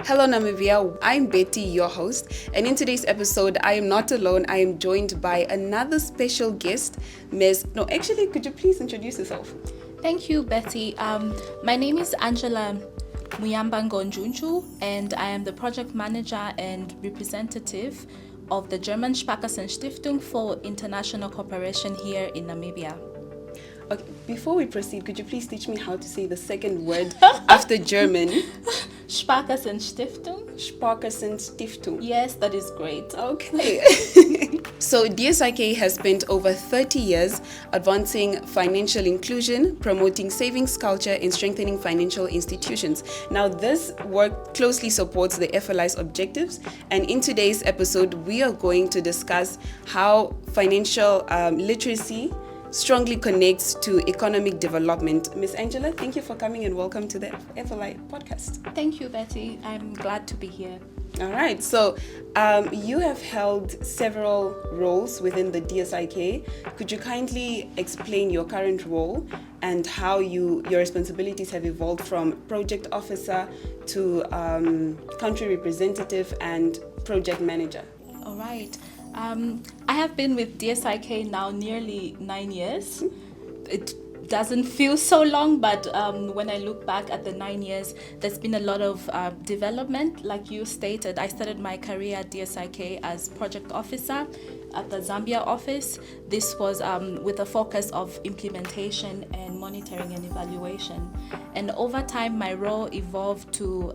Hello Namibia, I'm Betty, your host, and in today's episode, I am not alone. I am joined by another special guest, could you please introduce yourself? Thank you, Betty. My name is Angela Muyambango Njunju, and I am the project manager and representative of the German Sparkassenstiftung for international cooperation here in Namibia. Okay, before we proceed, could you please teach me how to say the second word after German? Sparkassenstiftung. Sparkassenstiftung. Yes, that is great. Okay. So DSIK has spent over 30 years advancing financial inclusion, promoting savings culture, and strengthening financial institutions. Now, this work closely supports the FLI's objectives, and in today's episode, we are going to discuss how financial literacy strongly connects to economic development. Ms. Angela, thank you for coming and welcome to the FLI Podcast. Thank you, Betty. I'm glad to be here. All right, so you have held several roles within the DSIK. Could you kindly explain your current role and how your responsibilities have evolved from project officer to country representative and project manager? All right. I have been with DSIK now nearly 9 years. It doesn't feel so long, but when I look back at the 9 years, there's been a lot of development. Like you stated, I started my career at DSIK as project officer at the Zambia office. This was with a focus of implementation and monitoring and evaluation. And over time, my role evolved to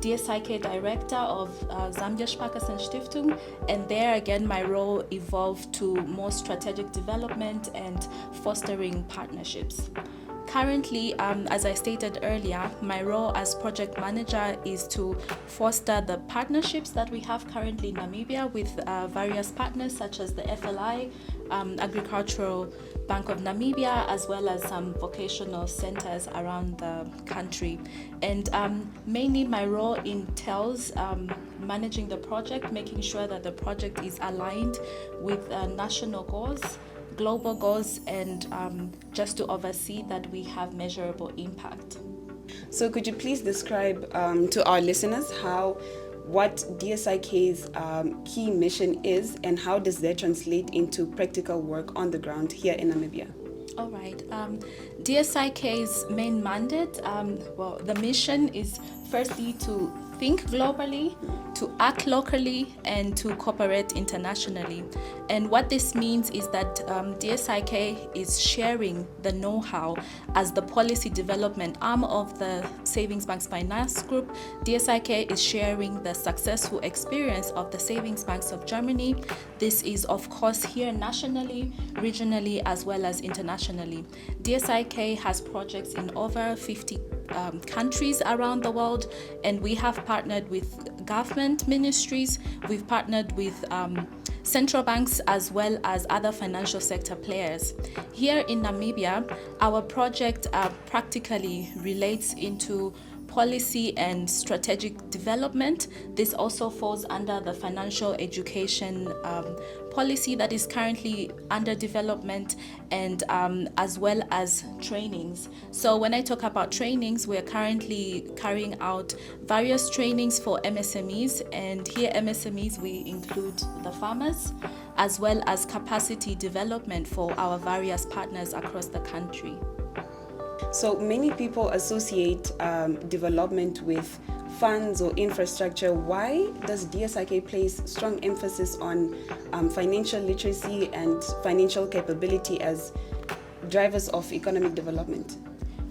DSIK Director of Zambia Sparkassenstiftung, and there again my role evolved to more strategic development and fostering partnerships. Currently, as I stated earlier, my role as project manager is to foster the partnerships that we have currently in Namibia with various partners such as the FLI, Agricultural Bank of Namibia, as well as some vocational centers around the country. And mainly my role entails managing the project, making sure that the project is aligned with national goals, global goals, and just to oversee that we have measurable impact. So could you please describe to our listeners what DSIK's key mission is and how does that translate into practical work on the ground here in Namibia? All right. DSIK's main mandate, the mission is firstly to think globally, to act locally, and to cooperate internationally. And what this means is that DSIK is sharing the know-how as the policy development arm of the Savings Banks Finance Group. DSIK is sharing the successful experience of the Savings Banks of Germany. This is, of course, here nationally, regionally, as well as internationally. DSIK has projects in over 50 countries around the world, and we have partnered with government ministries, we've partnered with central banks as well as other financial sector players. Here in Namibia, our project practically relates into policy and strategic development. This also falls under the financial education policy that is currently under development, and as well as trainings. So when I talk about trainings, we're currently carrying out various trainings for MSMEs, and here MSMEs we include the farmers, as well as capacity development for our various partners across the country. So many people associate development with funds or infrastructure. Why does DSIK place strong emphasis on financial literacy and financial capability as drivers of economic development?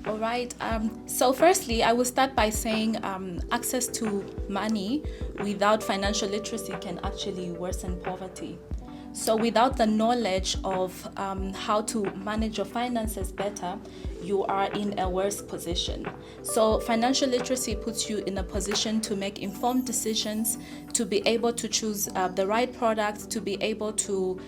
All right. So firstly, I will start by saying access to money without financial literacy can actually worsen poverty. So without the knowledge of how to manage your finances better, you are in a worse position. So financial literacy puts you in a position to make informed decisions, to be able to choose the right product, to be able to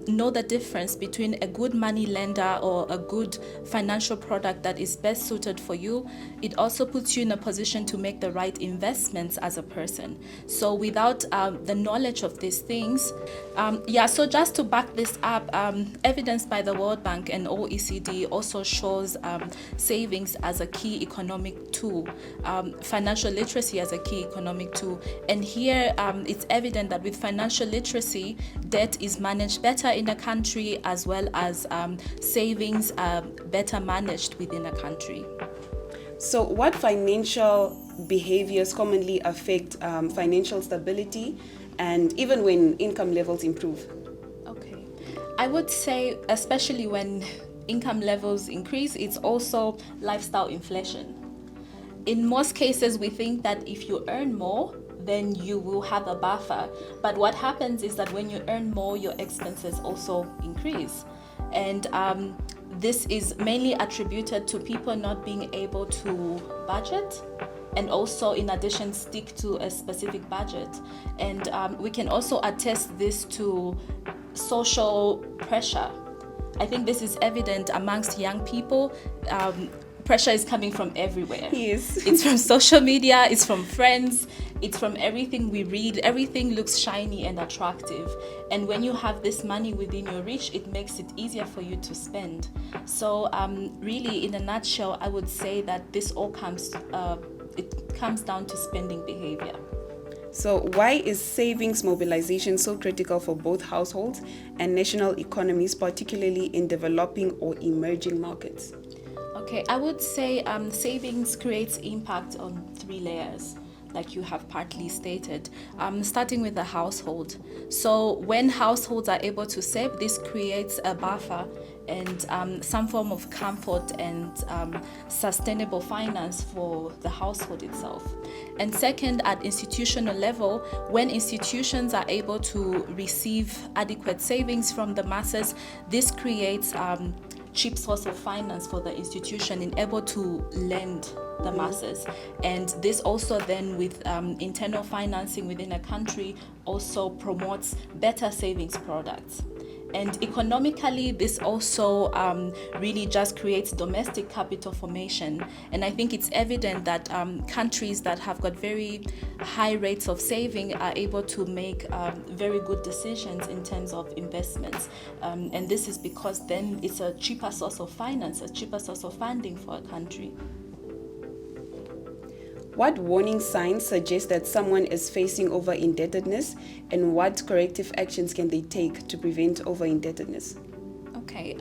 know the difference between a good money lender or a good financial product that is best suited for you. It also puts you in a position to make the right investments as a person. So without the knowledge of these things, Yeah, so just to back this up, evidence by the World Bank and OECD also shows savings as a key economic tool, financial literacy as a key economic tool. And here it's evident that with financial literacy, debt is managed better in a country, as well as savings are better managed within a country. So what financial behaviors commonly affect financial stability, and even when income levels improve? Okay. I would say, especially when income levels increase, it's also lifestyle inflation. In most cases, we think that if you earn more, then you will have a buffer. But what happens is that when you earn more, your expenses also increase. And this is mainly attributed to people not being able to budget, and also in addition stick to a specific budget. And we can also attest this to social pressure. I think this is evident amongst young people. Pressure is coming from everywhere. Yes. It's from social media, it's from friends, it's from everything we read. Everything looks shiny and attractive. And when you have this money within your reach, it makes it easier for you to spend. So really, in a nutshell, I would say that this all comes down to spending behavior. So why is savings mobilization so critical for both households and national economies, particularly in developing or emerging markets? Okay, I would say savings creates impact on 3 layers, like you have partly stated, starting with the household. So when households are able to save, this creates a buffer and some form of comfort and sustainable finance for the household itself. And second, at institutional level, when institutions are able to receive adequate savings from the masses, this creates cheap source of finance for the institution in able to lend the masses. And this also then with internal financing within a country also promotes better savings products. And economically, this also really just creates domestic capital formation. And I think it's evident that countries that have got very high rates of saving are able to make very good decisions in terms of investments. And this is because then it's a cheaper source of finance, a cheaper source of funding for a country. What warning signs suggest that someone is facing over-indebtedness, and what corrective actions can they take to prevent over-indebtedness? Okay,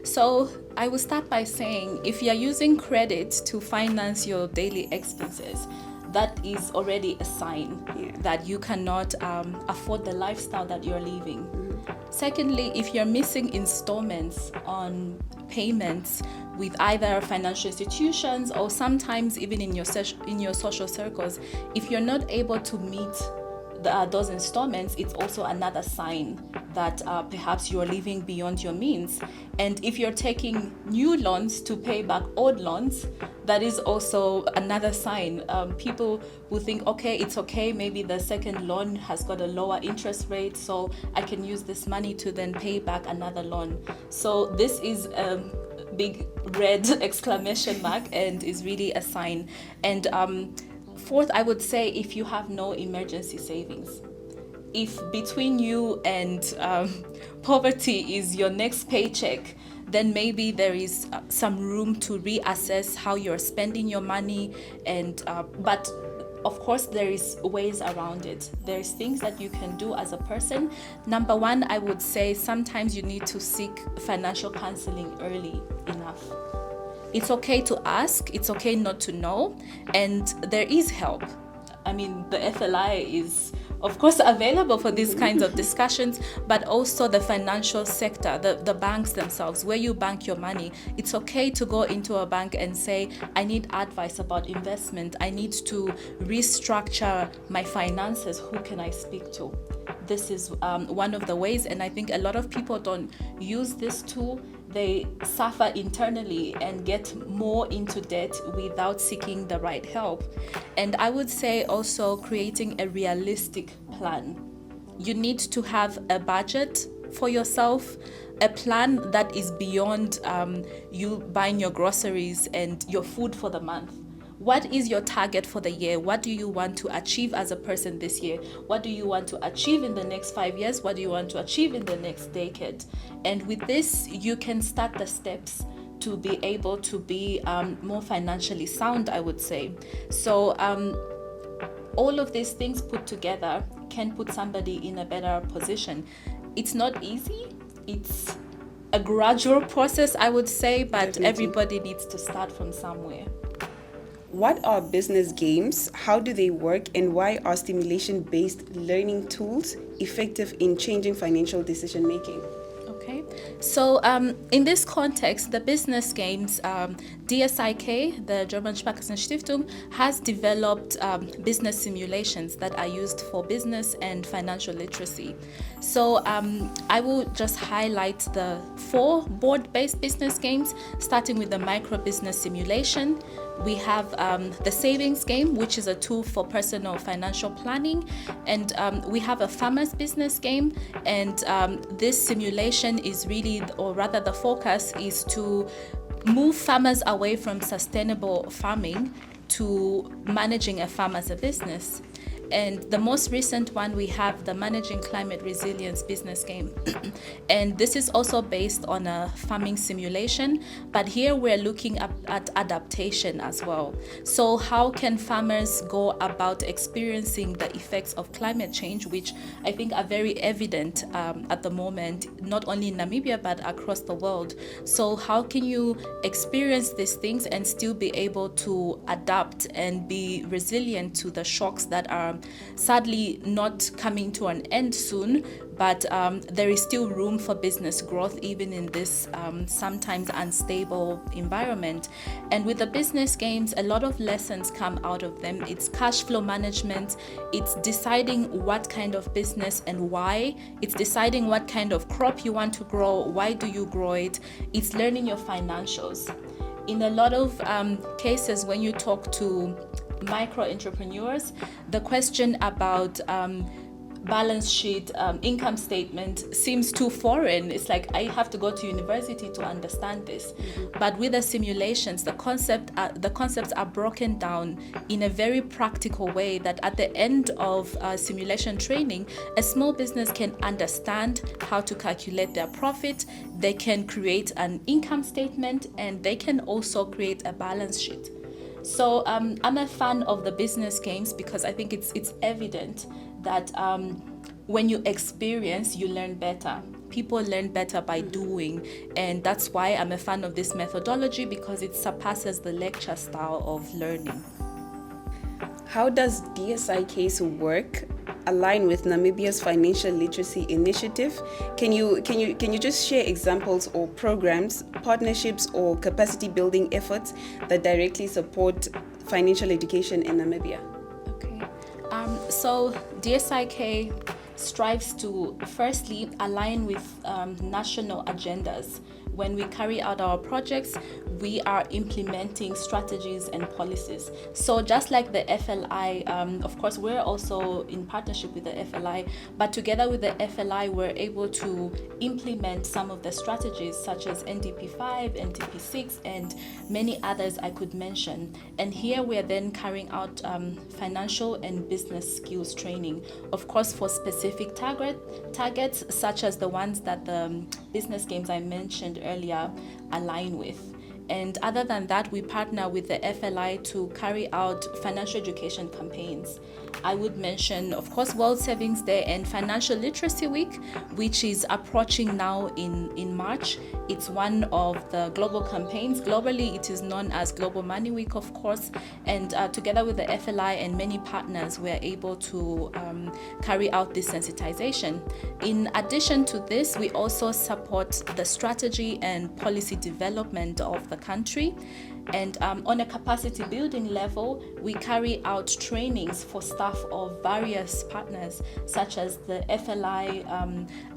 so I will start by saying if you're using credit to finance your daily expenses, that is already a sign that you cannot afford the lifestyle that you're living. Secondly, if you're missing installments on payments with either financial institutions or sometimes even in your social circles, if you're not able to meet those installments, it's also another sign that perhaps you're living beyond your means. And if you're taking new loans to pay back old loans, that is also another sign. People will think, okay, it's okay, maybe the second loan has got a lower interest rate, so I can use this money to then pay back another loan. So this is a big red exclamation mark and is really a sign. And fourth, I would say if you have no emergency savings. If between you and poverty is your next paycheck, then maybe there is some room to reassess how you're spending your money. And but of course, there is ways around it. There's things that you can do as a person. Number one, I would say sometimes you need to seek financial counseling early enough. It's okay to ask, it's okay not to know, and there is help. I mean, the FLI is, of course, available for these kinds of discussions, but also the financial sector, the banks themselves, where you bank your money. It's okay to go into a bank and say, I need advice about investment. I need to restructure my finances. Who can I speak to? This is one of the ways, and I think a lot of people don't use this tool. They suffer internally and get more into debt without seeking the right help. And I would say also creating a realistic plan. You need to have a budget for yourself, a plan that is beyond you buying your groceries and your food for the month. what is your target for the year? What do you want to achieve as a person this year? What do you want to achieve in the next 5 years? What do you want to achieve in the next decade? And with this, you can start the steps to be able to be more financially sound, I would say. So all of these things put together can put somebody in a better position. It's not easy. It's a gradual process, I would say, but Definitely. Everybody needs to start from somewhere. What are business games? How do they work? And why are stimulation-based learning tools effective in changing financial decision-making? Okay, so in this context, the business games, DSIK, the German Sparkassenstiftung, has developed business simulations that are used for business and financial literacy. So I will just highlight the 4 board-based business games, starting with the micro business simulation. We have the savings game, which is a tool for personal financial planning, and we have a farmer's business game, and this simulation is really, or rather the focus is to move farmers away from sustainable farming to managing a farm as a business. And the most recent one, we have the Managing Climate Resilience business game. And this is also based on a farming simulation, but here we're looking at adaptation as well. So how can farmers go about experiencing the effects of climate change, which I think are very evident at the moment, not only in Namibia, but across the world. So how can you experience these things and still be able to adapt and be resilient to the shocks that are sadly not coming to an end soon, but there is still room for business growth even in this sometimes unstable environment. And with the business games, a lot of lessons come out of them. It's cash flow management, it's deciding what kind of business and why, it's deciding what kind of crop you want to grow, why do you grow it, it's learning your financials. In a lot of cases, when you talk to micro entrepreneurs, the question about balance sheet, income statement seems too foreign. It's like I have to go to university to understand this. But with the simulations, the concepts are broken down in a very practical way that at the end of simulation training, a small business can understand how to calculate their profit, they can create an income statement, and they can also create a balance sheet. So I'm a fan of the business games because I think it's evident that when you experience, you learn better. People learn better by doing, and that's why I'm a fan of this methodology, because it surpasses the lecture style of learning. How does DSIK's work align with Namibia's financial literacy initiative? Can you just share examples or programs, partnerships, or capacity building efforts that directly support financial education in Namibia? Okay. So DSIK strives to firstly align with national agendas. When we carry out our projects, we are implementing strategies and policies. So just like the FLI, of course, we're also in partnership with the FLI, but together with the FLI, we're able to implement some of the strategies such as NDP5, NDP6, and many others I could mention. And here we're then carrying out financial and business skills training, of course, for specific targets such as the ones that the business games I mentioned earlier align with. And other than that, we partner with the FLI to carry out financial education campaigns. I would mention, of course, World Savings Day and Financial Literacy Week, which is approaching now in March. It's one of the global campaigns. Globally, it is known as Global Money Week, of course. And together with the FLI and many partners, we're able to carry out this sensitization. In addition to this, we also support the strategy and policy development of the country. And on a capacity building level, we carry out trainings for staff of various partners, such as the FLI,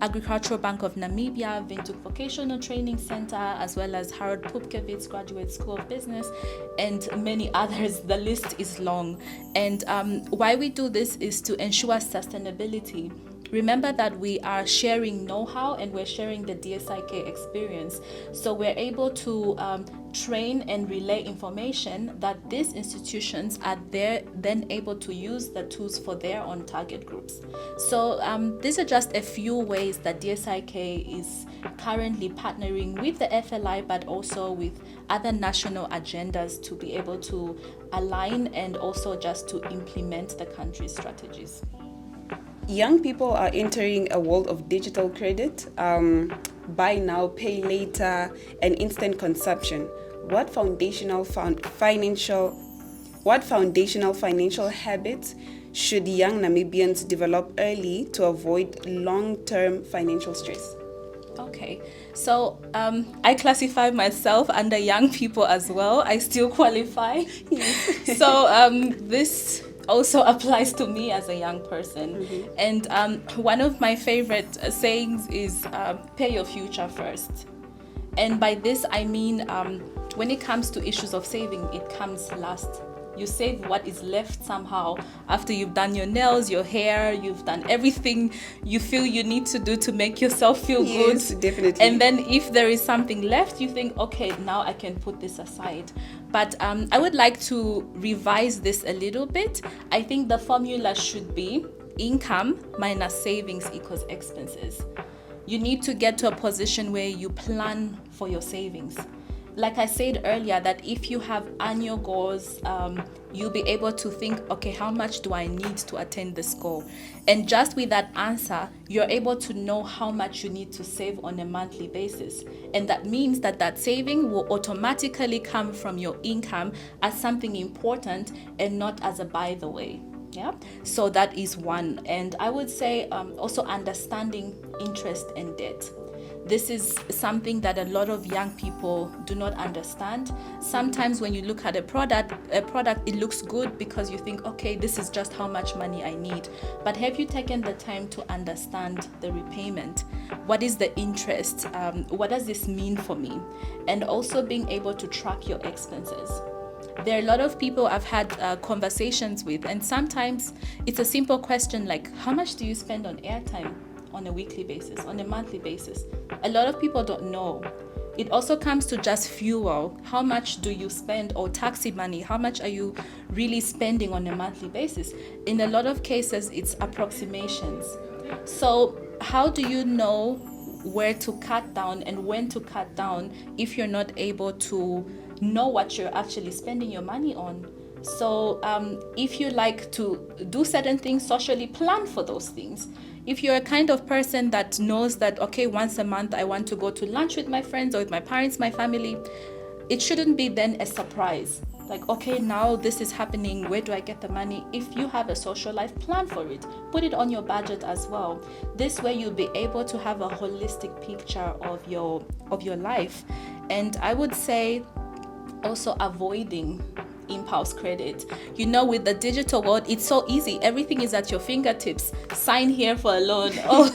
Agricultural Bank of Namibia, Windhoek Vocational Training Center, as well as Harold Pupkewitz Graduate School of Business, and many others. The list is long. And why we do this is to ensure sustainability. remember that we are sharing know-how and we're sharing the DSIK experience. So we're able to train and relay information that these institutions are then able to use the tools for their own target groups. So these are just a few ways that DSIK is currently partnering with the FLI, but also with other national agendas to be able to align and also just to implement the country's strategies. Young people are entering a world of digital credit, buy now, pay later, and instant consumption. What foundational financial habits should young Namibians develop early to avoid long-term financial stress? Okay, so I classify myself under young people as well. I still qualify. Yes. So this also applies to me as a young person. Mm-hmm. And one of my favorite sayings is pay your future first. And by this, I mean, when it comes to issues of saving, it comes last. You save what is left somehow after you've done your nails, your hair, you've done everything you feel you need to do to make yourself feel good. Yes, definitely. And then if there is something left, you think, okay, now I can put this aside. But I would like to revise this a little bit. I think the formula should be income minus savings equals expenses. You need to get to a position where you plan for your savings. Like I said earlier, that if you have annual goals, you'll be able to think, okay, how much do I need to attain this goal? And just with that answer, you're able to know how much you need to save on a monthly basis. And that means that that saving will automatically come from your income as something important and not as a by the way. Yeah, so that is one. And I would say also understanding interest and debt. This is something that a lot of young people do not understand. Sometimes when you look at a product, it looks good because you think, okay, this is just how much money I need. But have you taken the time to understand the repayment? What is the interest? What does this mean for me? And also being able to track your expenses. There are a lot of people I've had conversations with, and sometimes it's a simple question like, how much do you spend on airtime on a weekly basis, on a monthly basis? A lot of people don't know. It also comes to just fuel. How much do you spend, or taxi money? How much are you really spending on a monthly basis? In a lot of cases, it's approximations. So how do you know where to cut down and when to cut down if you're not able to know what you're actually spending your money on? So if you like to do certain things socially, plan for those things. If you're a kind of person that knows that, okay, once a month I want to go to lunch with my friends or with my parents, my family, it shouldn't be then a surprise. Like, okay, now this is happening, where do I get the money? If you have a social life, plan for it. Put it on your budget as well. This way you'll be able to have a holistic picture of your life. And I would say also avoiding impulse credit. You know, with the digital world, it's so easy. Everything is at your fingertips. Sign here for a loan. Oh,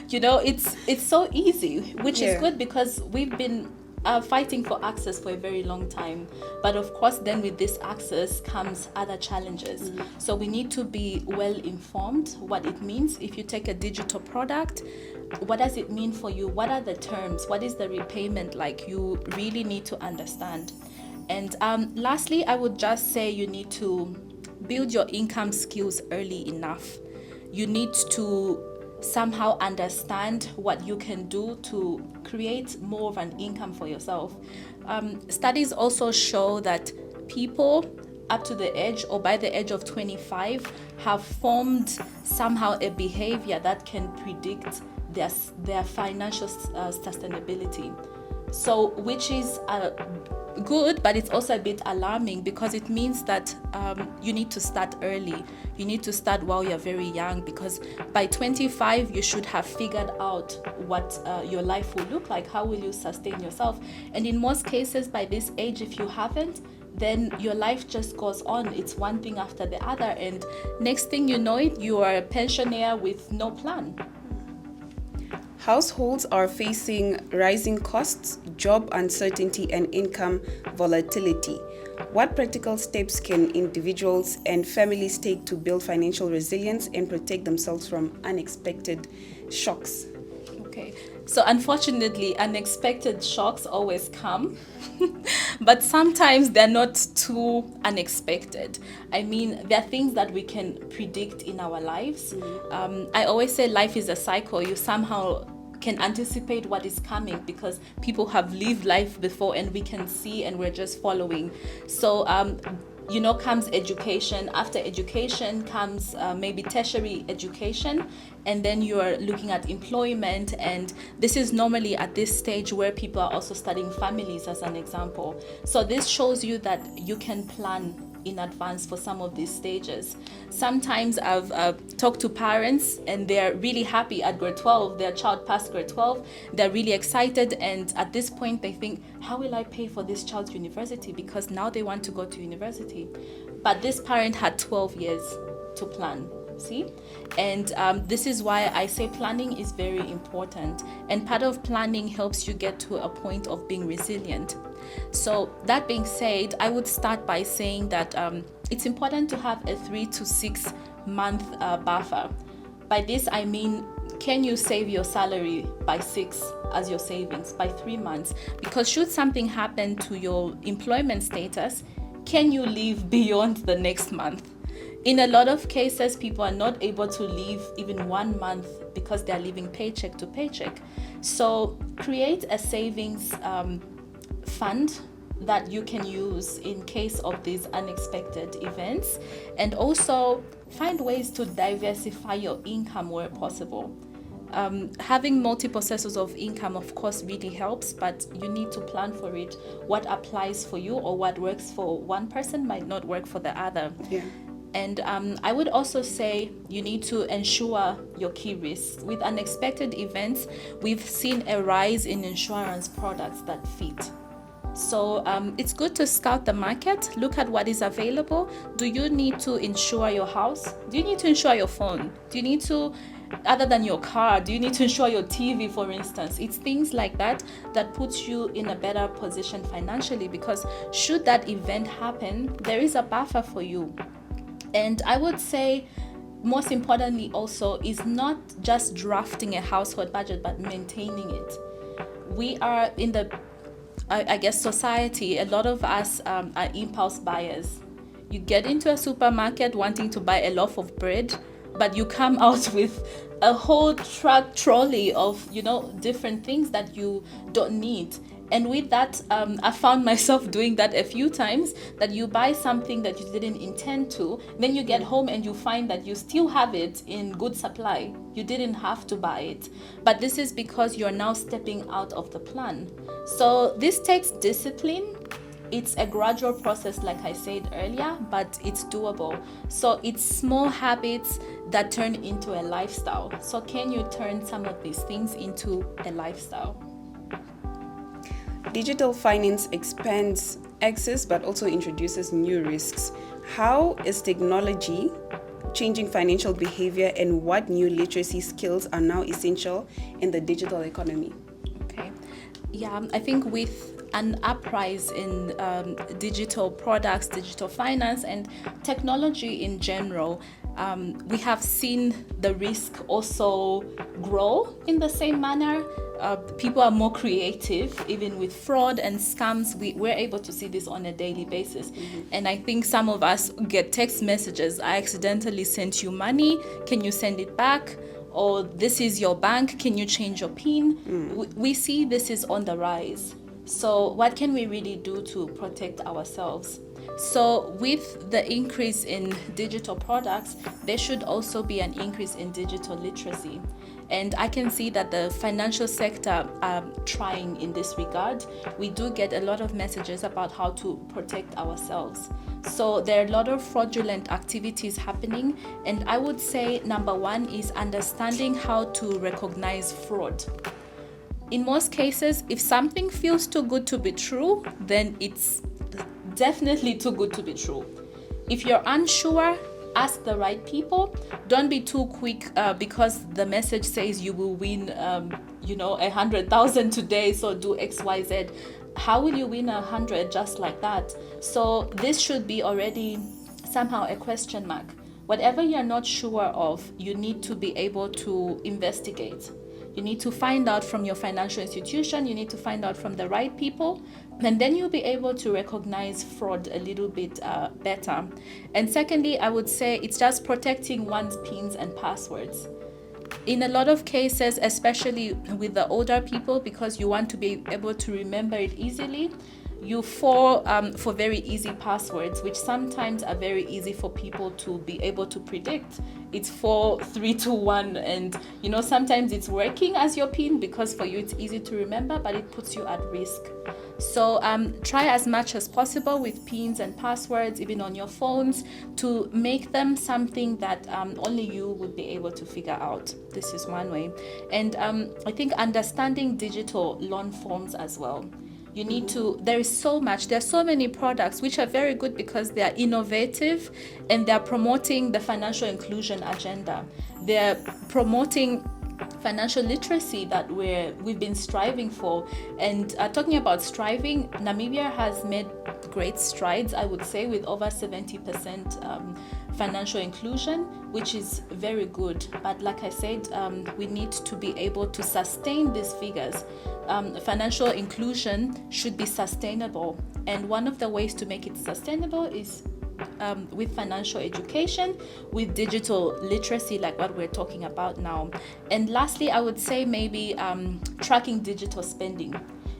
you know, it's so easy, which is good because we've been fighting for access for a very long time. But of course, then with this access comes other challenges. Mm-hmm. So we need to be well informed what it means. If you take a digital product, what does it mean for you? What are the terms? What is the repayment like? You really need to understand. And lastly, I would just say you need to build your income skills early enough. You need to somehow understand what you can do to create more of an income for yourself. Studies also show that people up to the age or by the age of 25 have formed somehow a behavior that can predict their financial sustainability. So, which is good, but it's also a bit alarming because it means that you need to start early. You need to start while you're very young, because by 25 you should have figured out what your life will look like. How will you sustain yourself? And in most cases, by this age, if you haven't, then your life just goes on. It's one thing after the other, and next thing you know it, you are a pensioner with no plan. Households are facing rising costs, job uncertainty, and income volatility. What practical steps can individuals and families take to build financial resilience and protect themselves from unexpected shocks? Okay, so unfortunately, unexpected shocks always come, but sometimes they're not too unexpected. I mean, there are things that we can predict in our lives. I always say life is a cycle. You somehow can anticipate what is coming because people have lived life before and we can see and we're just following. So comes education. After education comes maybe tertiary education, and then you are looking at employment, and this is normally at this stage where people are also starting families, as an example. So this shows you that you can plan in advance for some of these stages. Sometimes I've talked to parents and they're really happy at grade 12, their child passed grade 12, they're really excited, and at this point they think, how will I pay for this child's university? Because now they want to go to university. But this parent had 12 years to plan, see? And this is why I say planning is very important, and part of planning helps you get to a point of being resilient. So that being said, I would start by saying that it's important to have a 3 to 6 month buffer. By this I mean, can you save your salary by 6 as your savings by 3 months? Because should something happen to your employment status, can you live beyond the next month? In a lot of cases, people are not able to live even 1 month because they're living paycheck to paycheck. So create a savings fund that you can use in case of these unexpected events, and also find ways to diversify your income where possible. Having multiple sources of income, of course, really helps, but you need to plan for it. What applies for you or what works for one person might not work for the other. Yeah. And I would also say you need to ensure your key risks. With unexpected events, we've seen a rise in insurance products that fit. So it's good to scout the market, look at what is available. Do you need to insure your house? Do you need to insure your phone? Do you need to, other than your car, do you need to insure your TV, for instance? It's things like that that puts you in a better position financially, because should that event happen, there is a buffer for you. And I would say, most importantly also, is not just drafting a household budget, but maintaining it. We are in the society, a lot of us are impulse buyers. You get into a supermarket wanting to buy a loaf of bread, but you come out with a whole trolley of different things that you don't need. And with that, I found myself doing that a few times, that you buy something that you didn't intend to, then you get home and you find that you still have it in good supply. You didn't have to buy it. But this is because you're now stepping out of the plan. So this takes discipline. It's a gradual process, like I said earlier, but it's doable. So it's small habits that turn into a lifestyle. So can you turn some of these things into a lifestyle? Digital finance expands access but also introduces new risks. How is technology changing financial behavior, and what new literacy skills are now essential in the digital economy? Okay. Yeah, I think with an uprise in digital products, digital finance, and technology in general, we have seen the risk also grow in the same manner. People are more creative, even with fraud and scams. We're able to see this on a daily basis. And I think some of us get text messages, I accidentally sent you money, can you send it back? Or this is your bank, can you change your PIN? We see this is on the rise. So what can we really do to protect ourselves? So with the increase in digital products, there should also be an increase in digital literacy. And I can see that the financial sector are trying in this regard. We do get a lot of messages about how to protect ourselves. So there are a lot of fraudulent activities happening. And I would say number one is understanding how to recognize fraud. In most cases, if something feels too good to be true, then it's definitely too good to be true. If you're unsure, ask the right people. Don't be too quick because the message says you will win 100,000 today, so do XYZ. How will you win 100 just like that? So this should be already somehow a question mark. Whatever you're not sure of, you need to be able to investigate. You need to find out from your financial institution, you need to find out from the right people, and then you'll be able to recognize fraud a little bit better. And secondly, I would say it's just protecting one's PINs and passwords. In a lot of cases, especially with the older people, because you want to be able to remember it easily, you fall for very easy passwords, which sometimes are very easy for people to be able to predict. It's 4, 3, 2, 1, and sometimes it's working as your PIN because for you it's easy to remember, but it puts you at risk. So try as much as possible with PINs and passwords, even on your phones, to make them something that only you would be able to figure out. This is one way. And I think understanding digital loan forms as well. You need to, there's so many products which are very good because they are innovative and they're promoting the financial inclusion agenda. They're promoting financial literacy that we've been striving for. And talking about striving, Namibia has made great strides, I would say, with over 70% financial inclusion, which is very good. But like I said, we need to be able to sustain these figures. Financial inclusion should be sustainable. And one of the ways to make it sustainable is with financial education, with digital literacy, like what we're talking about now. And lastly, I would say maybe tracking digital spending.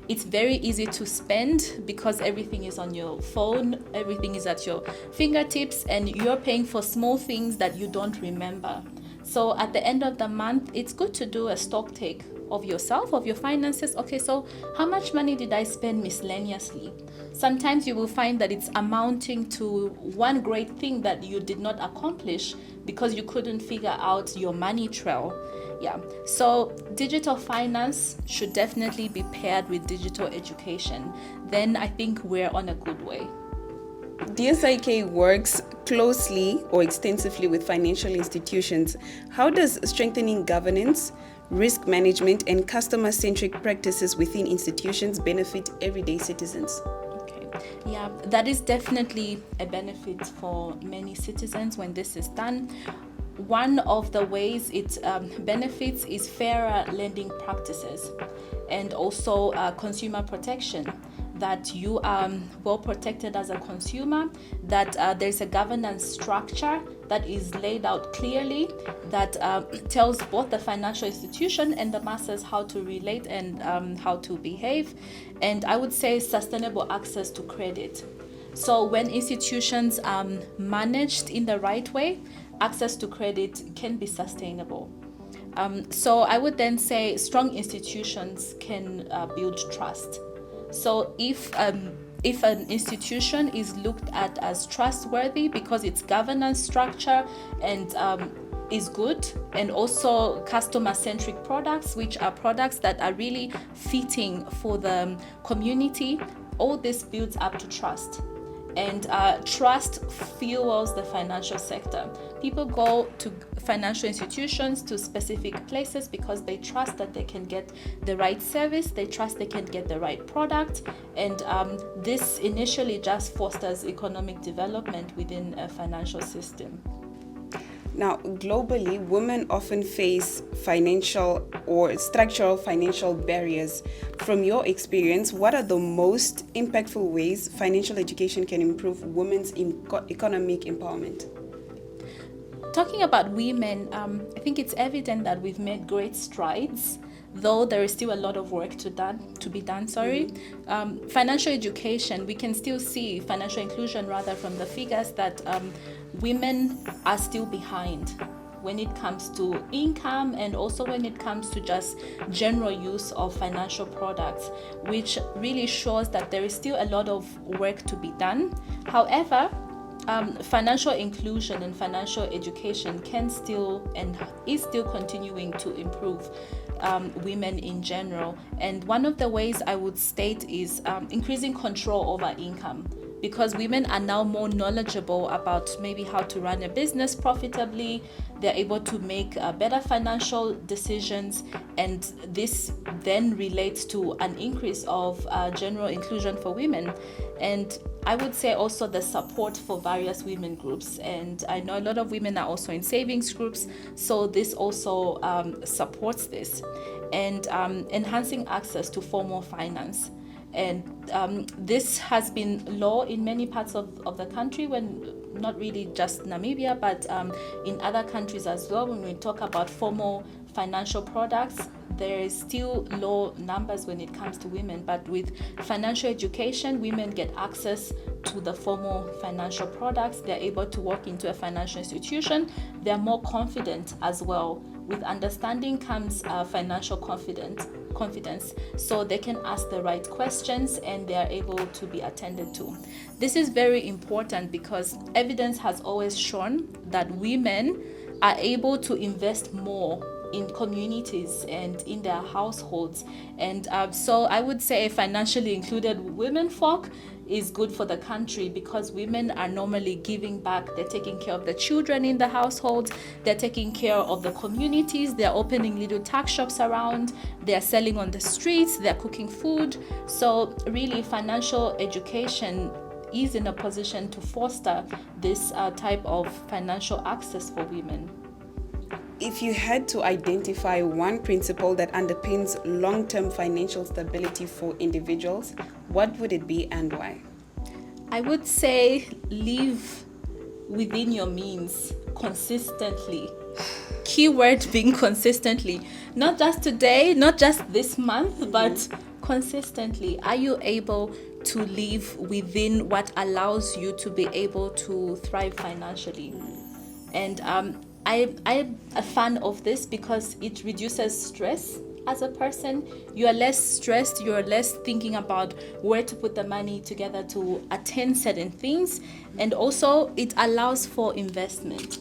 It's very easy to spend because everything is on your phone, everything is at your fingertips, and you're paying for small things that you don't remember. So at the end of the month, it's good to do a stock take of yourself, of your finances. Okay, so how much money did I spend miscellaneously? Sometimes you will find that it's amounting to one great thing that you did not accomplish because you couldn't figure out your money trail. Yeah, so digital finance should definitely be paired with digital education. Then I think we're on a good way. DSIK works closely or extensively with financial institutions. How does strengthening governance, risk management, and customer-centric practices within institutions benefit everyday citizens? Yeah, that is definitely a benefit for many citizens when this is done. One of the ways it benefits is fairer lending practices and also consumer protection, that you are well protected as a consumer, that there's a governance structure that is laid out clearly, that tells both the financial institution and the masses how to relate and how to behave. And I would say sustainable access to credit. So when institutions are managed in the right way, access to credit can be sustainable. So I would then say strong institutions can build trust. So if an institution is looked at as trustworthy because its governance structure and is good, and also customer-centric products, which are products that are really fitting for the community, all this builds up to trust. And trust fuels the financial sector. People go to financial institutions, to specific places, because they trust that they can get the right service, they trust they can get the right product, and this initially just fosters economic development within a financial system. Now, globally, women often face financial or structural financial barriers. From your experience, what are the most impactful ways financial education can improve women's economic empowerment? Talking about women, I think it's evident that we've made great strides, though there is still a lot of work to be done. Financial education, we can still see financial inclusion rather from the figures that women are still behind when it comes to income and also when it comes to just general use of financial products, which really shows that there is still a lot of work to be done. However, financial inclusion and financial education can still and is still continuing to improve women in general. And one of the ways I would state is increasing control over income. because women are now more knowledgeable about maybe how to run a business profitably. They're able to make better financial decisions, and this then relates to an increase of general inclusion for women. And I would say also the support for various women groups, and I know a lot of women are also in savings groups, so this also supports this, and enhancing access to formal finance. And this has been law in many parts of the country, when not really just Namibia, but in other countries as well. When we talk about formal financial products, there is still low numbers when it comes to women, but with financial education, women get access to the formal financial products. They're able to walk into a financial institution. They're more confident as well. With understanding comes financial confidence, so they can ask the right questions and they are able to be attended to. This is very important because evidence has always shown that women are able to invest more in communities and in their households. And so I would say financially included women folk is good for the country, because women are normally giving back. They're taking care of the children in the households, they're taking care of the communities, they're opening little tuck shops around, they're selling on the streets, they're cooking food. So really, financial education is in a position to foster this type of financial access for women. If you had to identify one principle that underpins long-term financial stability for individuals, what would it be and why? I would say live within your means consistently. Keyword being consistently. Not just today, not just this month, but consistently. Are you able to live within what allows you to be able to thrive financially? And I'm a fan of this because it reduces stress as a person. You are less stressed, you are less thinking about where to put the money together to attain certain things, and also it allows for investment.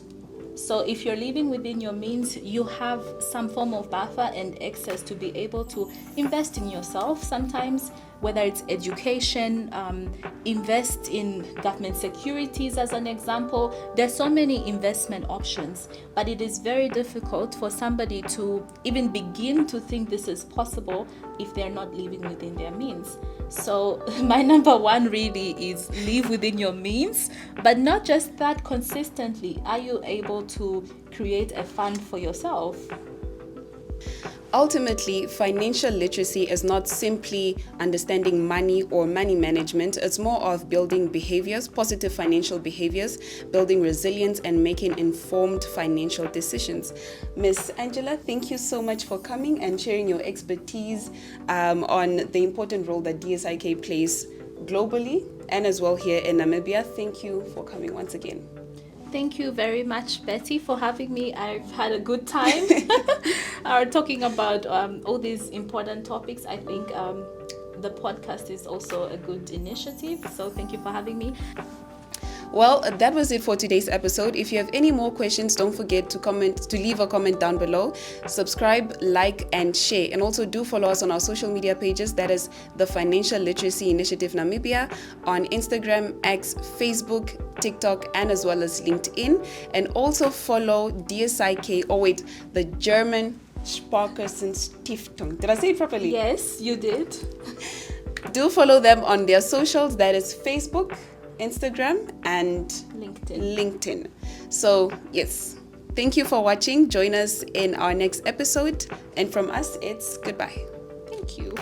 So if you're living within your means, you have some form of buffer and access to be able to invest in yourself sometimes, whether it's education, invest in government securities as an example. There's so many investment options, but it is very difficult for somebody to even begin to think this is possible if they're not living within their means. So my number one really is live within your means, but not just that, consistently. Are you able to create a fund for yourself? Ultimately, financial literacy is not simply understanding money or money management. It's more of building behaviors, positive financial behaviors, building resilience, and making informed financial decisions. Miss Angela, thank you so much for coming and sharing your expertise on the important role that DSIK plays globally and as well here in Namibia. Thank you for coming once again. Thank you very much, Betty, for having me. I've had a good time talking about all these important topics. I think the podcast is also a good initiative. So thank you for having me. Well, that was it for today's episode. If you have any more questions, don't forget to leave a comment down below. Subscribe, like, and share. And also do follow us on our social media pages. That is the Financial Literacy Initiative Namibia on Instagram, X, Facebook, TikTok, and as well as LinkedIn. And also follow DSIK, the German Sparkassenstiftung. Did I say it properly? Yes, you did. Do follow them on their socials. That is Facebook, Instagram, and LinkedIn. So yes, thank you for watching. Join us in our next episode, and from us it's goodbye. Thank you.